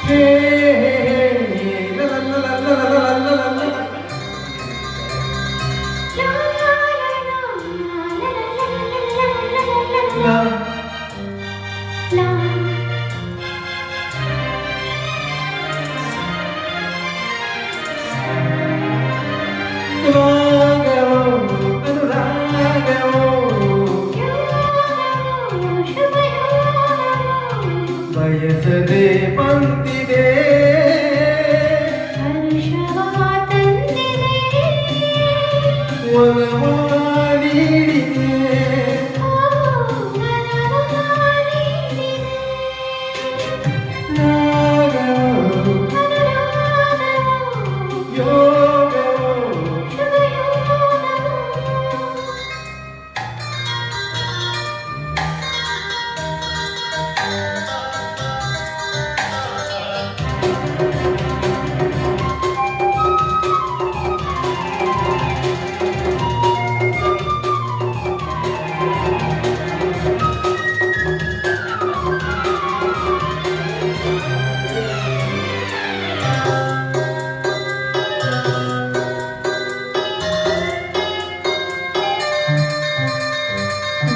ಹೇ ಲ ಲ ಲ ಲ ಲ ಲ ಲ ಲ ಲ. ಬಯಸದೆ ಬಂದಿದೆ ಹರ್ಷವ ತಂದಿದೆ ಒಲವ ನೀಡಿದೆ ರಾಗವು ಯೋಗವು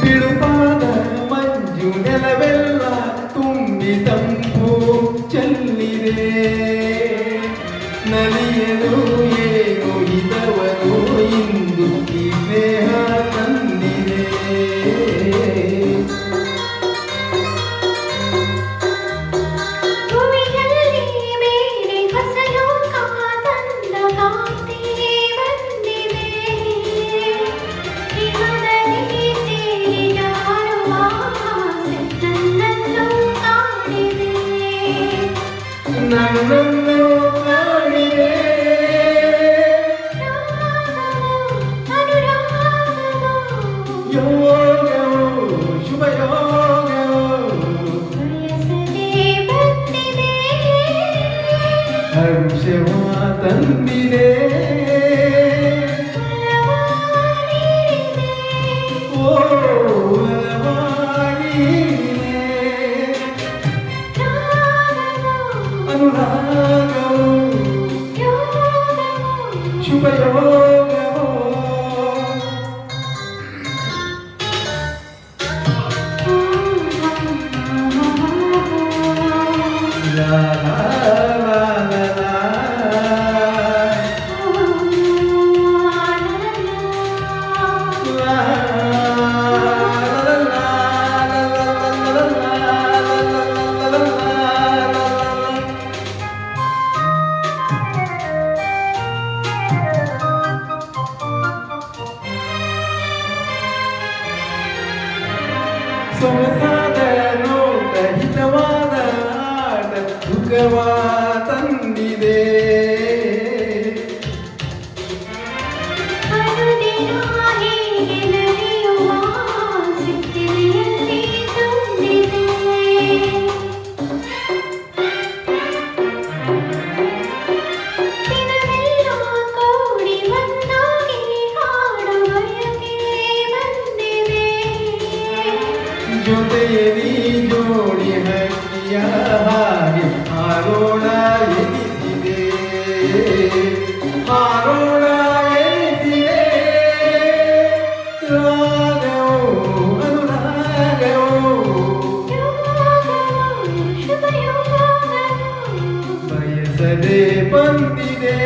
ಬಿಳುಪಾದ ಮಂಜು ನೆಲವೆಲ್ಲ ತುಂಬಿ ತಂಪು ಚೆಲ್ಲಿದೆ ನಲಿಯಲು ಏನು ಹಿತವನು ಇಂದು ಈ ಸ್ನೇಹ ತಂದಿದೆ ಭೂಮಿಯಲ್ಲಿ ಬೇರೆ ಹೊಸ ಲೋಕ ತಂದ ಕಾಂತಿ ಬಂದಿದೆ ಇಹದಲ್ಲಿ ತೇಲಿ ಜಾರುವ ಆಸೆ ನನ್ನನ್ನು ಕಾಡಿದೆ ನನ್ನನ್ನು ಕಾಡಿದೆ ಯೋಗವು ಶುಭ ಯೋಗವು ಬಯಸದೆ ಬಂದಿದೆ ಹರ್ಷವ ತಂದಿದೆ ಓ ಒಲವ ನೀಡಿದೆ ಅನುರಾಗವು ಶುಭ ಯೋಗವು ಲಾ ಲಾ ಲಾ ಲಾ ಲಾ. ಸೊಗಸಾದ ನೋಟ ಹಿತವಾದ ಆಟ ಸುಖವ ತಂದಿದೆ ಅನುದಿನ ಹೀಗೆ ನಡೆಯುವ ಸಿಕ್ಕಿರಿಯಲ್ಲಿ ತುಂಬಿದೆ ದಿನವೆಲ್ಲ ಕೂಡಿ ಒಂದಾಗಿ ಹಾಡು ಬಯಕೆ ಬಂದಿದೆ ಜೊತೆಯಲ್ಲಿ ಜೋಡಿ ಹಕ್ಕಿಯ ಹಾಗೆ ಹಾರೋಣ ಎನಿಸಿದೆ ಹಾರೋಣ ಎನಿಸಿದೆ ರಾಗವು ಅನುರಾಗವು ಶುಭ ಯೋಗವು ಬಯಸದೆ ಬಂದಿದೆ